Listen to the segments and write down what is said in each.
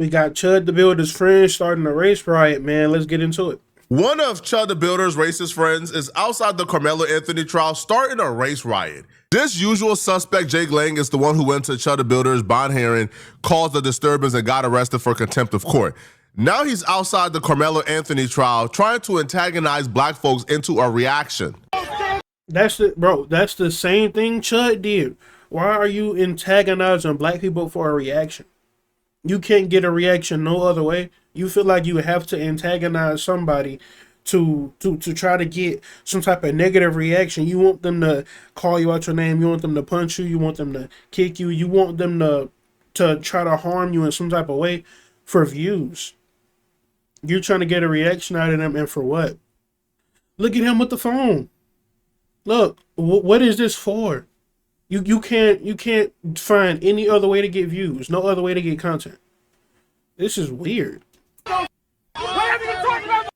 We got Chud the Builder's friend starting a race riot, man. Let's get into it. One of Chud the Builder's racist friends is outside the Carmelo Anthony trial starting a race riot. This usual suspect, Jake Lang, is the one who went to Chud the Builder's bond hearing, caused the disturbance, and got arrested for contempt of court. Now he's outside the Carmelo Anthony trial trying to antagonize black folks into a reaction. That's the same thing Chud did. Why are you antagonizing black people for a reaction? You can't get a reaction no other way. You feel like you have to antagonize somebody to try to get some type of negative reaction. You want them to call you out your name. You want them to punch you. You want them to kick you. You want them to try to harm you in some type of way for views. You're trying to get a reaction out of them, and for what? Look at him with the phone. Look, what is this for? You can't find any other way to get views, no other way to get content. This is weird. Whatever you talking about,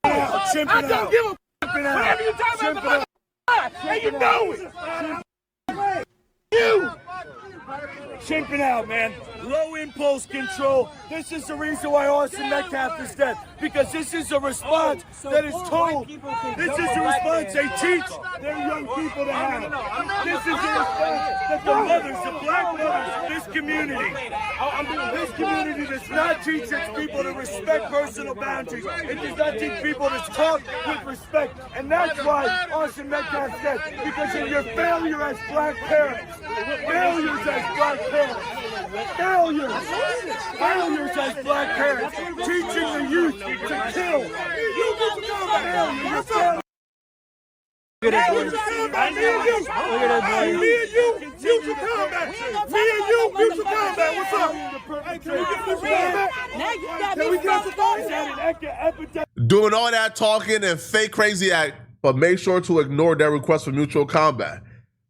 I don't give a whatever you talking about, and you know it. You chimping out, man. Low impulse control. This is the reason why Austin Metcalf is dead. Because this is a response that is told. This is a response they teach their young people to have. This is a response that the mothers, the black mothers, this community does not teach its people to respect personal boundaries. It does not teach people to talk with respect. And that's why Austin Metcalf dead. Because of your failure as black parents. Failures as black parents. Failures as black parents, teaching the youth to kill. You failure. Me and you, mutual combat. What's up? Hey, can we get this combat? Now you got me. Doing all that talking and fake crazy act, but make sure to ignore that request for mutual combat.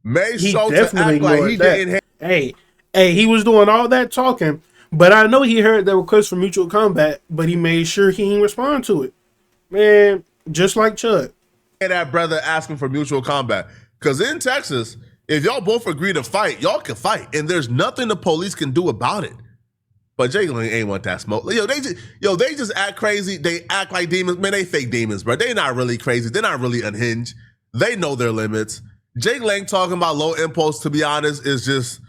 Make sure to act like he didn't. Hey, he was doing all that talking, but I know he heard the request for mutual combat, but he made sure he didn't respond to it. Man, just like Chud. That brother asking for mutual combat. Because in Texas, if y'all both agree to fight, y'all can fight. And there's nothing the police can do about it. But Jake Lang ain't want that smoke. They just act crazy. They act like demons. Man, they fake demons, bro. They not really crazy. They're not really unhinged. They know their limits. Jake Lang talking about low impulse, to be honest, is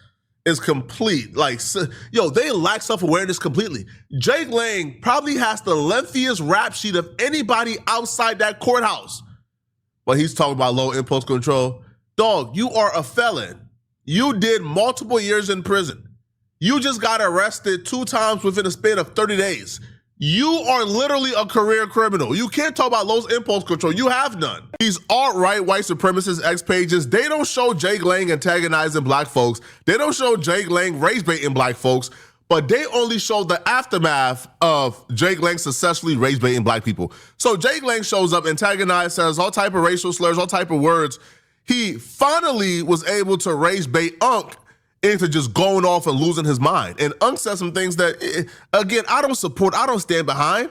complete. Like, they lack self-awareness completely. Jake Lang probably has the lengthiest rap sheet of anybody outside that courthouse. But he's talking about low impulse control. Dog, you are a felon. You did multiple years in prison. You just got arrested 2 times within a span of 30 days. You are literally a career criminal. You can't talk about low impulse control. You have none. These alt-right white supremacist X pages, they don't show Jake Lang antagonizing black folks. They don't show Jake Lang race baiting black folks, but they only show the aftermath of Jake Lang successfully race baiting black people. So Jake Lang shows up, antagonized, says all type of racial slurs, all type of words. He finally was able to race bait Unc into just going off and losing his mind. And Unc said some things that, again, I don't support, I don't stand behind.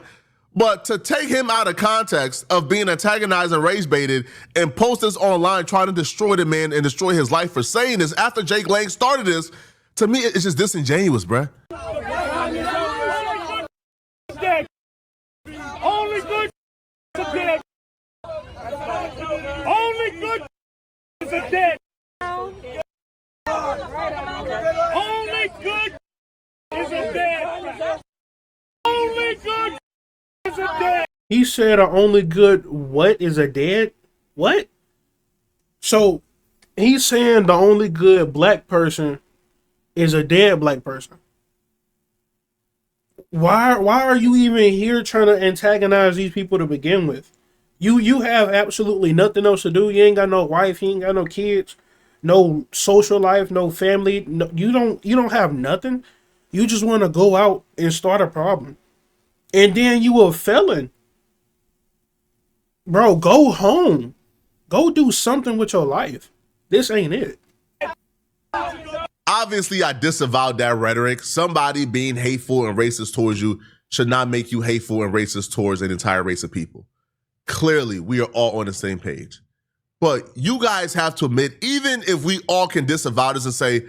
But to take him out of context of being antagonized and race baited and post this online trying to destroy the man and destroy his life for saying this after Jake Lang started this, to me, it's just disingenuous, bruh. Only good is a dead. Only good is a dead. Only good is a dead. Only good is a dead. He said only good what is a dead? What? So he's saying the only good black person is a dead black person. Why are you even here trying to antagonize these people to begin with? You have absolutely nothing else to do. You ain't got no wife, you ain't got no kids, no social life, no family. No, you don't have nothing. You just want to go out and start a problem. And then you a felon. Bro, go home. Go do something with your life. This ain't it. Obviously, I disavowed that rhetoric. Somebody being hateful and racist towards you should not make you hateful and racist towards an entire race of people. Clearly, we are all on the same page. But you guys have to admit, even if we all can disavow this and say,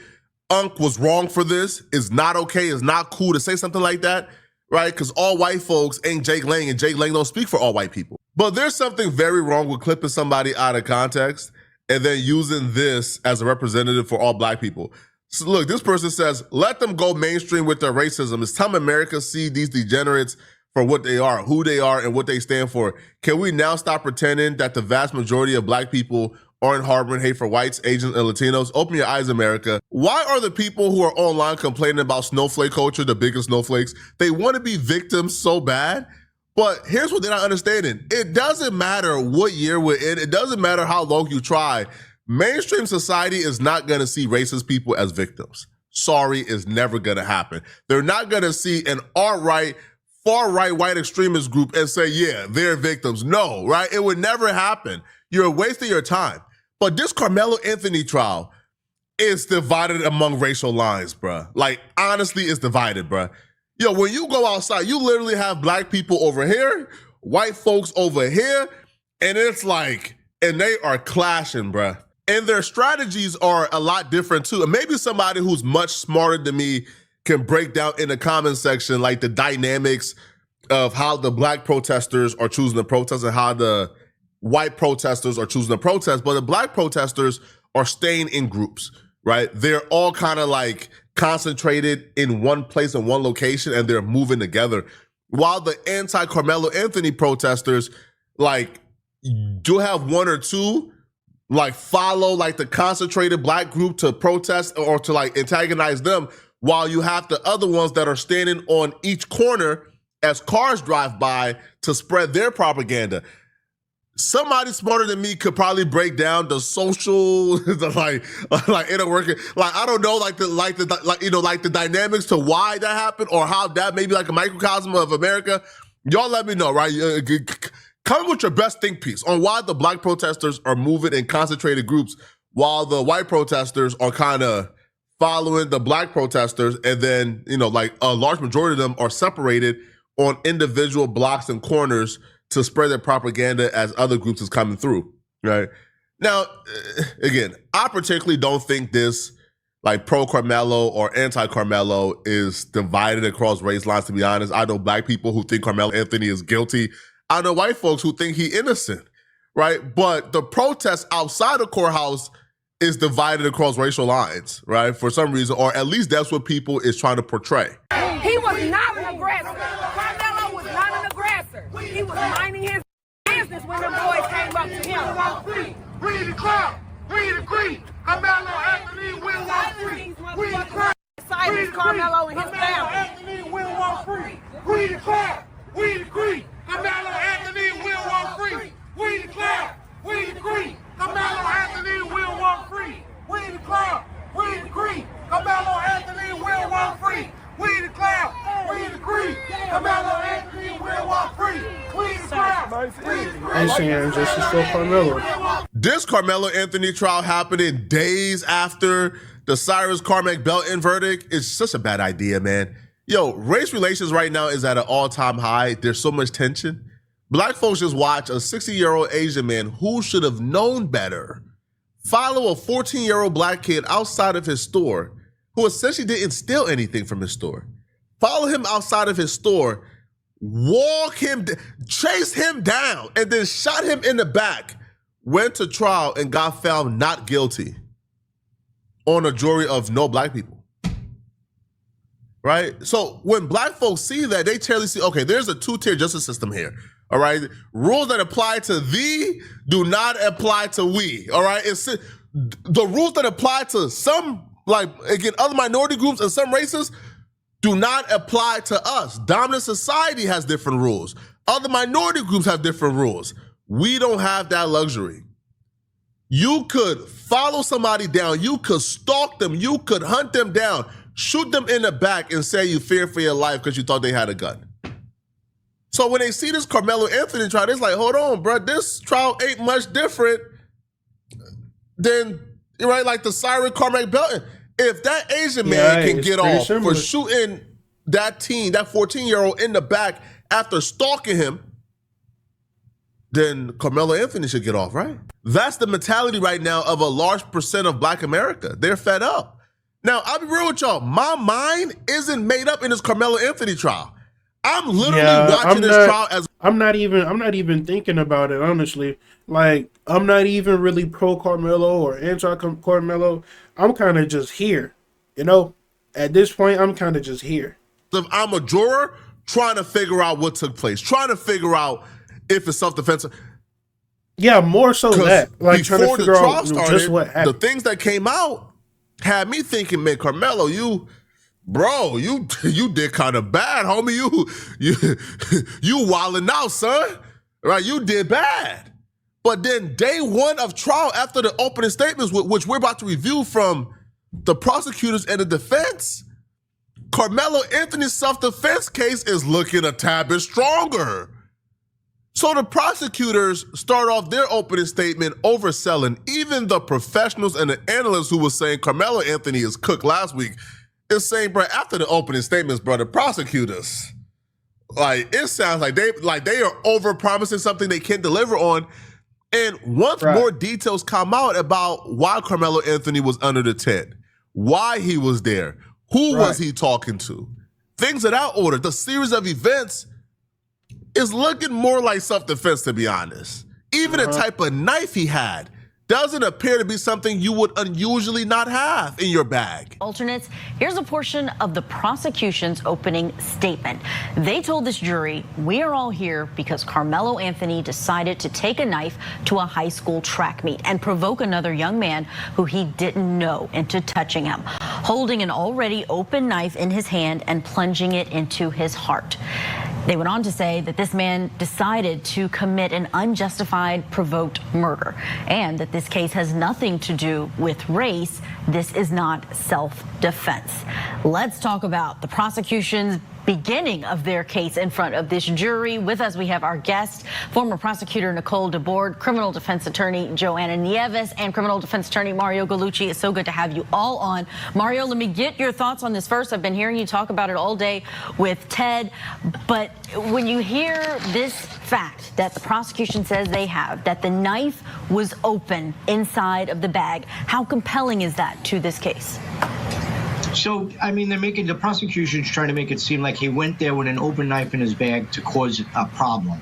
Unc was wrong for this. It's not okay. It's not cool to say something like that, right? Because all white folks ain't Jake Lang, and Jake Lang don't speak for all white people. But there's something very wrong with clipping somebody out of context and then using this as a representative for all black people. So look, this person says, let them go mainstream with their racism. It's time America see these degenerates for what they are, who they are, and what they stand for. Can we now stop pretending that the vast majority of black people aren't harboring hate for whites, Asians, and Latinos? Open your eyes, America. Why are the people who are online complaining about snowflake culture the biggest snowflakes? They want to be victims so bad. But here's what they're not understanding. It doesn't matter what year we're in. It doesn't matter how long you try. Mainstream society is not going to see racist people as victims. Sorry, it's never going to happen. They're not going to see an alt-right, far-right white extremist group and say, yeah, they're victims. No, right? It would never happen. You're wasting your time. But this Carmelo Anthony trial is divided among racial lines, bruh. Like, honestly, it's divided, bruh. Yo, when you go outside, you literally have black people over here, white folks over here, and it's like, and they are clashing, bruh. And their strategies are a lot different too. And maybe somebody who's much smarter than me can break down in the comment section like the dynamics of how the black protesters are choosing to protest and how the white protesters are choosing to protest. But the black protesters are staying in groups, right? They're all kind of like concentrated in one place in one location and they're moving together. While the anti-Carmelo Anthony protesters, like, you'll have one or two like follow like the concentrated black group to protest or to like antagonize them, while you have the other ones that are standing on each corner as cars drive by to spread their propaganda. Somebody smarter than me could probably break down the social, like inner working, like I don't know, like the dynamics to why that happened or how that may be like a microcosm of America. Y'all let me know, right? Come with your best think piece on why the black protesters are moving in concentrated groups while the white protesters are kind of following the black protesters, and then, like a large majority of them are separated on individual blocks and corners to spread their propaganda as other groups is coming through, right? Now, again, I particularly don't think this like pro-Carmelo or anti-Carmelo is divided across race lines, to be honest. I know black people who think Carmelo Anthony is guilty. I know white folks who think he innocent, right? But the protest outside the courthouse is divided across racial lines, right? For some reason, or at least that's what people is trying to portray. He was not an aggressor. Carmelo was not an aggressor. He was minding his business when the boys came up to him. We the crowd. We the creed. Carmelo Anthony will walk free. We the crowd. Silence Carmelo and his family. Anthony will walk free. We the crowd. We the creed. Carmelo Anthony will walk free. We the crowd. We the creed. Carmelo Anthony will walk free. We the crowd. We the creed. Carmelo Anthony will walk free. We the crowd. We the creed. Carmelo Anthony will walk free. We the crowd. We the creed. And saying justice for Carmelo. This Carmelo Anthony trial happening days after the Cyrus Carmack Belton verdict is such a bad idea, man. Yo, race relations right now is at an all-time high. There's so much tension. Black folks just watch a 60-year-old Asian man who should have known better follow a 14-year-old black kid outside of his store who essentially didn't steal anything from his store. Follow him outside of his store, chase him down, and then shot him in the back, went to trial and got found not guilty on a jury of no black people. Right? So when black folks see that, they clearly see, okay, there's a two-tier justice system here. All right? Rules that apply to thee do not apply to we. All right? It's the rules that apply to some, like, again, other minority groups and some races do not apply to us. Dominant society has different rules. Other minority groups have different rules. We don't have that luxury. You could follow somebody down. You could stalk them. You could hunt them down. Shoot them in the back and say you fear for your life because you thought they had a gun. So when they see this Carmelo Anthony trial, it's like, hold on, bro, this trial ain't much different than, right, like the Cyrus Carmack Belton. If that Asian man can get off for shooting that 14-year-old in the back after stalking him, then Carmelo Anthony should get off, right? That's the mentality right now of a large percent of Black America. They're fed up. Now, I'll be real with y'all. My mind isn't made up in this Carmelo Anthony trial. I'm literally watching this trial as I'm not even thinking about it, honestly. Like, I'm not even really pro Carmelo or anti Carmelo. I'm kind of just here. You know, at this point, I'm kind of just here. if I'm a juror trying to figure out what took place, trying to figure out if it's self-defense. Yeah, more so that. Like, trying to Before the figure trial out started, just what happened. the things that came out had me thinking, man, Carmelo, you did kind of bad, homie. You wilding out, son. Right? You did bad. But then day one of trial, after the opening statements, which we're about to review from the prosecutors and the defense, Carmelo Anthony's self-defense case is looking a tad bit stronger. So the prosecutors start off their opening statement overselling. Even the professionals and the analysts who were saying Carmelo Anthony is cooked last week is saying, bro, after the opening statements, bro, the prosecutors, like, it sounds like they are over-promising something they can't deliver on. And once more details come out about why Carmelo Anthony was under the tent, why he was there, who was he talking to, things of that order, the series of events is looking more like self-defense, to be honest. Even the type of knife he had doesn't appear to be something you would unusually not have in your bag. Alternates, here's a portion of the prosecution's opening statement. They told this jury, we are all here because Carmelo Anthony decided to take a knife to a high school track meet and provoke another young man who he didn't know into touching him, holding an already open knife in his hand and plunging it into his heart. They went on to say that this man decided to commit an unjustified provoked murder and that this case has nothing to do with race. This is not self-defense. Let's talk about the prosecution's beginning of their case in front of this jury. With us, we have our guest, former prosecutor Nicole DeBoard, criminal defense attorney Joanna Nieves, and criminal defense attorney Mario Gallucci. It's so good to have you all on. Mario, let me get your thoughts on this first. I've been hearing you talk about it all day with Ted, but when you hear this fact that the prosecution says they have, that the knife was open inside of the bag, how compelling is that to this case? So, I mean, the prosecution's trying to make it seem like he went there with an open knife in his bag to cause a problem.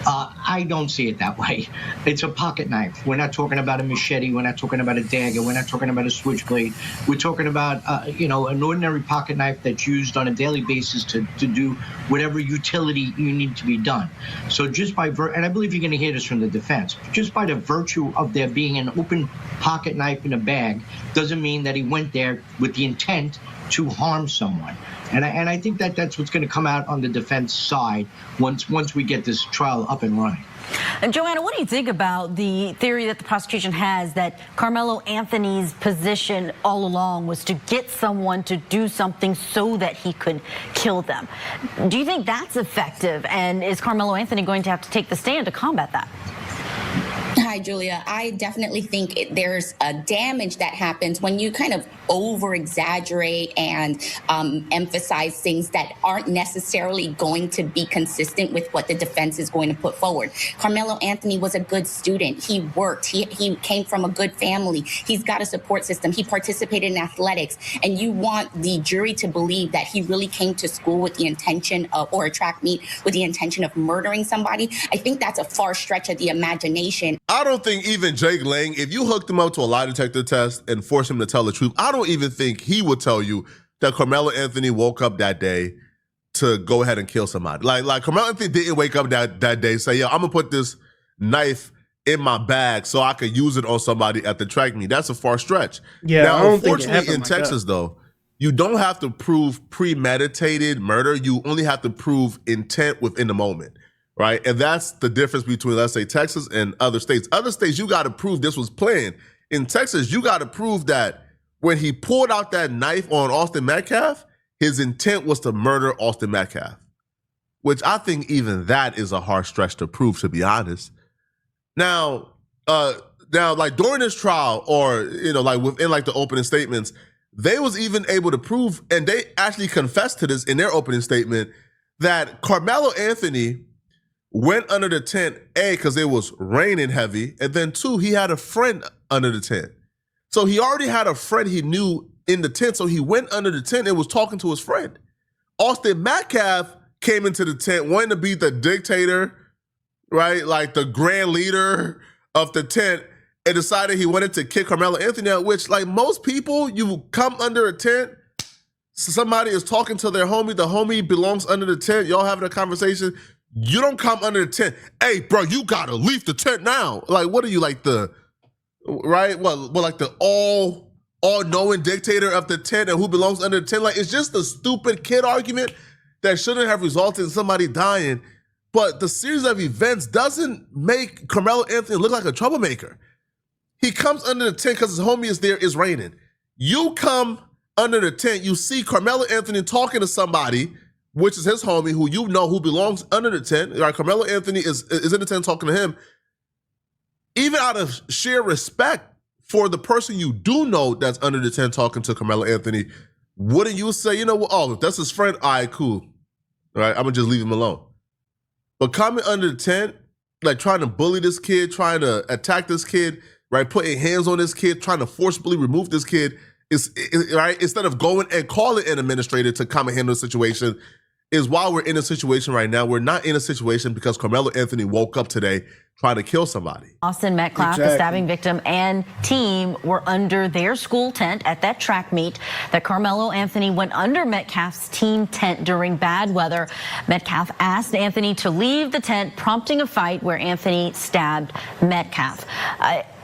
I don't see it that way. It's a pocket knife. We're not talking about a machete. We're not talking about a dagger. We're not talking about a switchblade. We're talking about, an ordinary pocket knife that's used on a daily basis to do whatever utility you need to be done. So just by and I believe you're going to hear this from the defense, just by the virtue of there being an open pocket knife in a bag doesn't mean that he went there with the intent to harm someone. And I think that that's what's going to come out on the defense side once we get this trial up and running. And Joanna, what do you think about the theory that the prosecution has that Carmelo Anthony's position all along was to get someone to do something so that he could kill them? Do you think that's effective? And is Carmelo Anthony going to have to take the stand to combat that? Hi, Julia. I definitely think there's a damage that happens when you kind of over-exaggerate and emphasize things that aren't necessarily going to be consistent with what the defense is going to put forward. Carmelo Anthony was a good student. He worked. He came from a good family. He's got a support system. He participated in athletics. And you want the jury to believe that he really came to school with the intention of, or a track meet with the intention of murdering somebody. I think that's a far stretch of the imagination. I don't think even Jake Lang, if you hooked him up to a lie detector test and forced him to tell the truth, I don't even think he would tell you that Carmelo Anthony woke up that day to go ahead and kill somebody. Like Carmelo Anthony didn't wake up that day and say, yo, I'm gonna put this knife in my bag so I could use it on somebody at the track meet. That's a far stretch. Yeah, now, I don't think it unfortunately, happened in like Texas, that. though, you don't have to prove premeditated murder. You only have to prove intent within the moment. Right. And that's the difference between, let's say, Texas and other states. Other states, you got to prove this was planned. In Texas, you got to prove that when he pulled out that knife on Austin Metcalf, his intent was to murder Austin Metcalf, which I think even that is a hard stretch to prove, to be honest. Now, like during this trial or, like within like the opening statements, they was even able to prove, and they actually confessed to this in their opening statement, that Carmelo Anthony went under the tent, A, because it was raining heavy, and then 2, he had a friend under the tent. So he already had a friend he knew in the tent, so he went under the tent and was talking to his friend. Austin Metcalf came into the tent wanting to be the dictator, right? Like the grand leader of the tent, and decided he wanted to kick Carmelo Anthony out, which, like most people, you come under a tent, somebody is talking to their homie, the homie belongs under the tent, y'all having a conversation, you don't come under the tent, hey, bro, you gotta leave the tent now. Like, what are you, like the, right? Well, like the all-knowing dictator of the tent and who belongs under the tent? Like, it's just a stupid kid argument that shouldn't have resulted in somebody dying. But the series of events doesn't make Carmelo Anthony look like a troublemaker. He comes under the tent because his homie is there, it's raining. You come under the tent, you see Carmelo Anthony talking to somebody, which is his homie, who you know who belongs under the tent. Right? Carmelo Anthony is in the tent talking to him. Even out of sheer respect for the person you do know that's under the tent talking to Carmelo Anthony, wouldn't you say, you know what, oh, if that's his friend, all right, cool. All right, I'm gonna just leave him alone. But coming under the tent, like trying to bully this kid, trying to attack this kid, right? Putting hands on this kid, trying to forcibly remove this kid, is right? Instead of going and calling an administrator to come and handle the situation, is why we're in a situation right now. We're not in a situation because Carmelo Anthony woke up today trying to kill somebody. Austin Metcalf, the stabbing victim, and team were under their school tent at that track meet. That Carmelo Anthony went under Metcalf's team tent during bad weather. Metcalf asked Anthony to leave the tent, prompting a fight where Anthony stabbed Metcalf.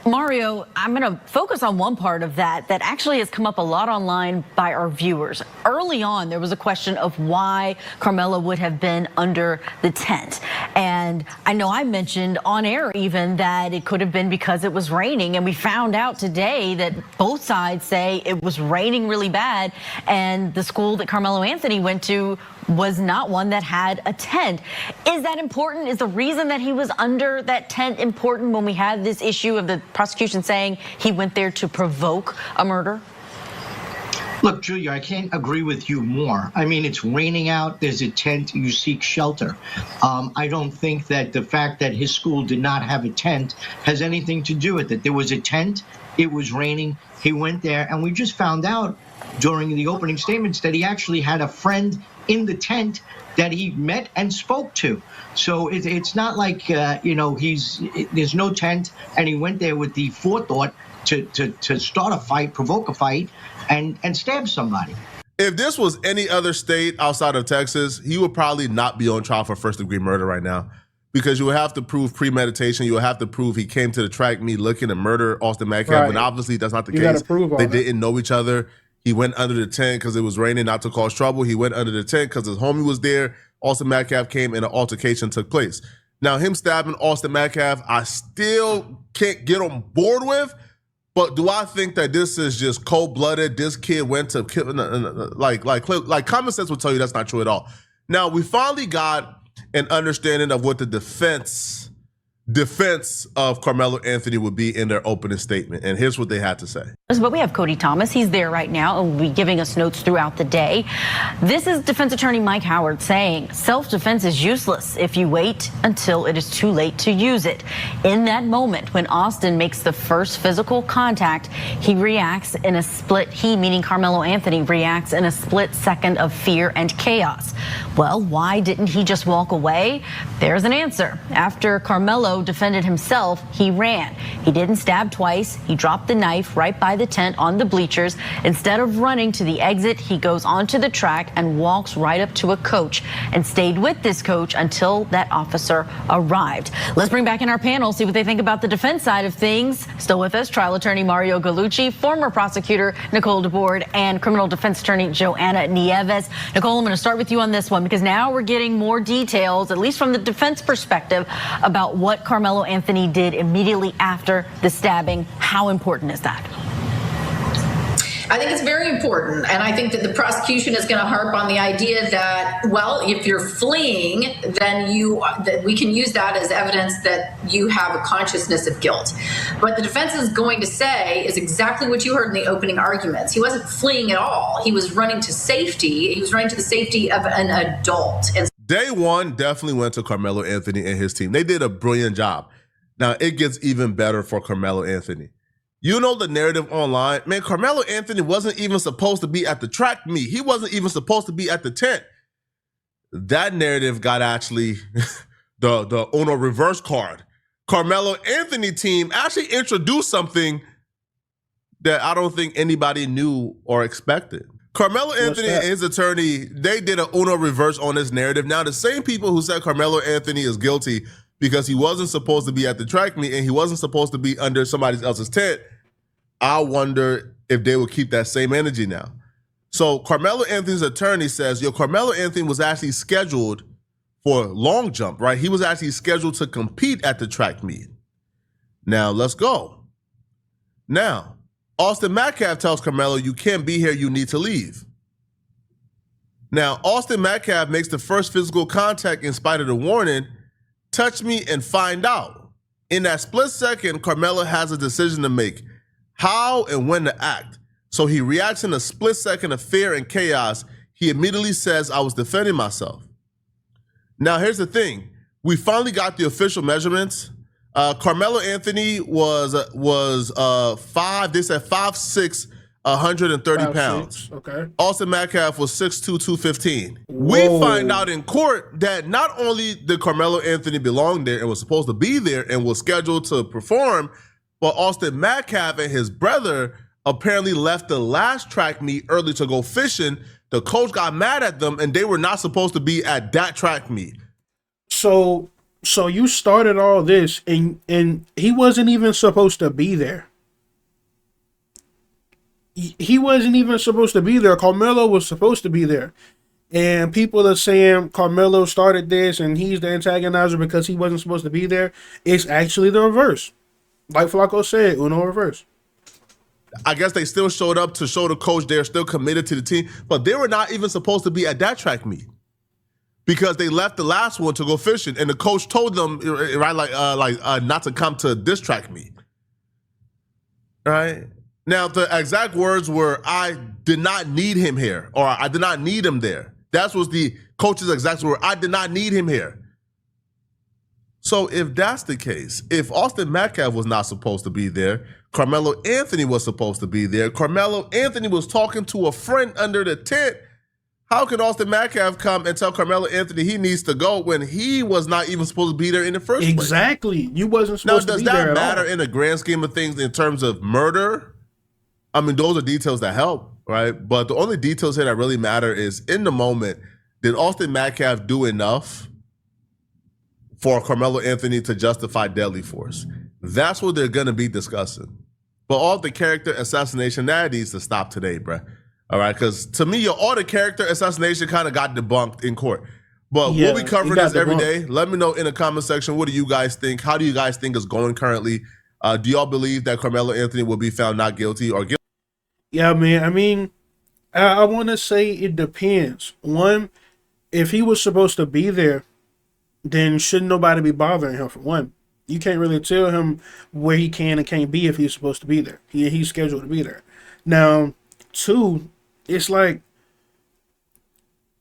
Mario, I'm going to focus on one part of that actually has come up a lot online by our viewers. Early on, there was a question of why Carmelo would have been under the tent. And I know I mentioned on air even that it could have been because it was raining. And we found out today that both sides say it was raining really bad. And the school that Carmelo Anthony went to was not one that had a tent. Is that important? Is the reason that he was under that tent important when we had this issue of the prosecution saying he went there to provoke a murder? Look, Julia, I can't agree with you more. I mean, it's raining out. There's a tent. You seek shelter. I don't think that the fact that his school did not have a tent has anything to do with it. There was a tent. It was raining. He went there. And we just found out during the opening statements that he actually had a friend in the tent that he met and spoke to. So it's not like, there's no tent and he went there with the forethought to start a fight, provoke a fight, and stab somebody. If this was any other state outside of Texas, he would probably not be on trial for first-degree murder right now, because you would have to prove premeditation. You would have to prove he came to the track meet looking to murder Austin Metcalf, and obviously that's not the case. They didn't know each other. He went under the tent because it was raining, not to cause trouble. He went under the tent because his homie was there. Austin Metcalf came and an altercation took place. Now, him stabbing Austin Metcalf, I still can't get on board with. But do I think that this is just cold-blooded? This kid went to kill, like common sense would tell you that's not true at all. Now, we finally got an understanding of what the defense of Carmelo Anthony would be in their opening statement. And here's what they had to say. But we have Cody Thomas. He's there right now and will be giving us notes throughout the day. This is defense attorney Mike Howard saying self-defense is useless if you wait until it is too late to use it. In that moment, when Austin makes the first physical contact, he reacts in a split, he meaning Carmelo Anthony reacts in a split second of fear and chaos. Well, why didn't he just walk away? There's an answer. After Carmelo defended himself, he ran. He didn't stab twice. He dropped the knife right by the tent on the bleachers. Instead of running to the exit, he goes onto the track and walks right up to a coach and stayed with this coach until that officer arrived. Let's bring back in our panel, see what they think about the defense side of things. Still with us, trial attorney Mario Gallucci, former prosecutor Nicole DeBoard, and criminal defense attorney Joanna Nieves. Nicole, I'm going to start with you on this one because now we're getting more details, at least from the defense perspective, about what Carmelo Anthony did immediately after the stabbing. How important is that? I think it's very important, and I think that the prosecution is going to harp on the idea that, well, if you're fleeing, then that we can use that as evidence that you have a consciousness of guilt. What the defense is going to say is exactly what you heard in the opening arguments. He wasn't fleeing at all. He was running to safety. He was running to the safety of an adult. And Day one definitely went to Carmelo Anthony and his team. They did a brilliant job. Now, it gets even better for Carmelo Anthony. You know the narrative online. Man, Carmelo Anthony wasn't even supposed to be at the track meet. He wasn't even supposed to be at the tent. That narrative got actually the Uno reverse card. Carmelo Anthony team actually introduced something that I don't think anybody knew or expected. Carmelo Anthony and his attorney, they did an Uno reverse on this narrative. Now, the same people who said Carmelo Anthony is guilty because he wasn't supposed to be at the track meet and he wasn't supposed to be under somebody else's tent, I wonder if they will keep that same energy now. So Carmelo Anthony's attorney says, Carmelo Anthony was actually scheduled for long jump, right? He was actually scheduled to compete at the track meet. Now, let's go. Now, Austin Metcalf tells Carmelo, you can't be here, you need to leave. Now, Austin Metcalf makes the first physical contact in spite of the warning, touch me and find out. In that split second, Carmelo has a decision to make, how and when to act. So he reacts in a split second of fear and chaos. He immediately says, I was defending myself. Now, here's the thing. We finally got the official measurements. Carmelo Anthony was 5'6", 130 pounds. Okay. Austin Metcalf was 6'2", 215. We find out in court that not only did Carmelo Anthony belong there and was supposed to be there and was scheduled to perform, but Austin Metcalf and his brother apparently left the last track meet early to go fishing. The coach got mad at them and they were not supposed to be at that track meet. So you started all this and he wasn't even supposed to be there. He wasn't even supposed to be there. Carmelo was supposed to be there. And people are saying Carmelo started this and he's the antagonizer because he wasn't supposed to be there. It's actually the reverse. Like Flacco said, Uno reverse. I guess they still showed up to show the coach they're still committed to the team, but they were not even supposed to be at that track meet because they left the last one to go fishing, and the coach told them, right, not to come to this track meet. Right? Now, the exact words were, I did not need him here, or I did not need him there. That was the coach's exact word. I did not need him here. So if that's the case, if Austin Metcalf was not supposed to be there, Carmelo Anthony was supposed to be there, Carmelo Anthony was talking to a friend under the tent, how can Austin Metcalf come and tell Carmelo Anthony he needs to go when he was not even supposed to be there in the first place? Exactly. You wasn't supposed to be there at all. Does that matter in the grand scheme of things in terms of murder? I mean, those are details that help, right? But the only details here that really matter is in the moment, did Austin Metcalf do enough for Carmelo Anthony to justify deadly force? That's what they're going to be discussing. But all the character assassination, that needs to stop today, bruh. All right, because to me, all the character assassination kind of got debunked in court. But we'll be covering this every day. Let me know in the comment section, what do you guys think? How do you guys think it's going currently? Do y'all believe that Carmelo Anthony will be found not guilty or guilty? Yeah, man. I mean, I want to say it depends. One, if he was supposed to be there, then shouldn't nobody be bothering him, for one. You can't really tell him where he can and can't be if he's supposed to be there. He's scheduled to be there. Now, two, it's like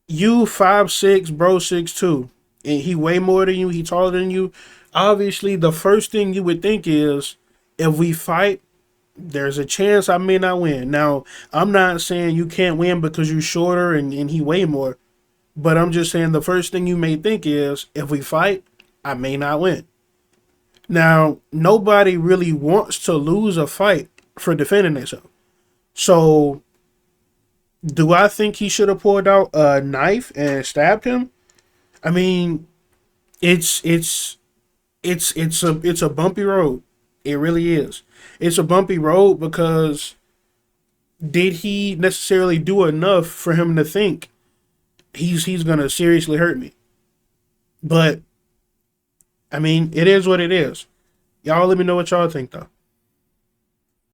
you 5'6", bro 6'2", and he way more than you, he taller than you. Obviously, the first thing you would think is, if we fight, there's a chance I may not win. Now, I'm not saying you can't win because you're shorter and he way more. But I'm just saying the first thing you may think is, if we fight, I may not win. Now, nobody really wants to lose a fight for defending themselves. So, do I think he should have pulled out a knife and stabbed him? I mean, it's a bumpy road. It really is. It's a bumpy road because did he necessarily do enough for him to think he's gonna seriously hurt me? But I mean, it is what it is. Y'all let me know what y'all think though.